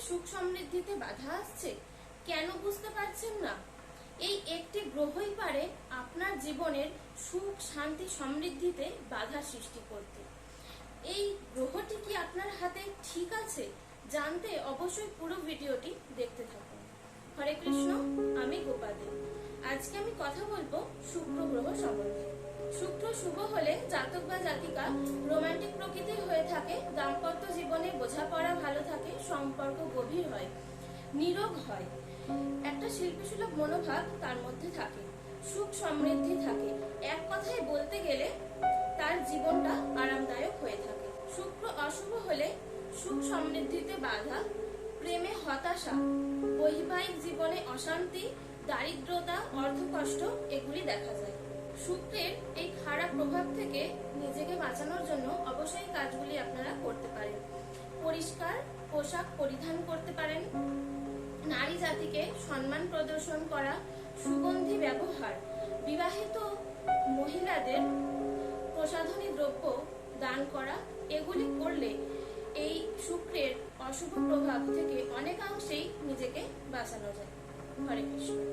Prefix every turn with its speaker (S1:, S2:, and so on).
S1: সুখ সমৃদ্ধিতে বাধা আসছে? কেন বুঝতে পারছেন না? এই একটি গ্রহই পারে আপনার জীবনের সুখ, শান্তি, সমৃদ্ধিতে বাধা সৃষ্টি করতে। এই গ্রহটি কি আপনার হাতে ঠিক আছে? জানতে অবশ্যই পুরো ভিডিওটি দেখতে থাকুন। হরে কৃষ্ণ, আমি গোপাদি। আজকে আমি কথা বলবো শুক্র গ্রহ সম্বন্ধে। শুক্র শুভ হলে জাতক বা জাতিকা রোমান্টিক প্রকৃতির হয়ে থাকে, দাম্পত্য জীবনে বোঝাপড়া ভালো থাকে, সম্পর্ক গভীর হয়, নীরব হয়, একটা শিল্পীসুলভ মনোভাব তার মধ্যে থাকে, সুখ সমৃদ্ধি থাকে। এক কথায় বলতে গেলে তার জীবনটা আরামদায়ক হয়ে থাকে। শুক্র অশুভ হলে সুখ সমৃদ্ধিতে বাধা, প্রেমে হতাশা, বৈবাহিক জীবনে অশান্তি, দারিদ্রতা, অর্থকষ্ট এগুলি দেখা যায়। শুক্রের এই খারাপ প্রভাব থেকে নিজেকে বাঁচানোর জন্য অবশ্যই কাজগুলি আপনারা করতে পারেন। পরিষ্কার পোশাক পরিধান করতে পারেন, নারী জাতিকে সম্মান প্রদর্শন করা, সুগন্ধি ব্যবহার, বিবাহিত মহিলাদের প্রসাধনী দ্রব্য দান করা, এগুলি করলে এই শুক্রের অশুভ প্রভাব থেকে অনেকাংশেই নিজেকে বাঁচানো যায়। হরে কৃষ্ণ।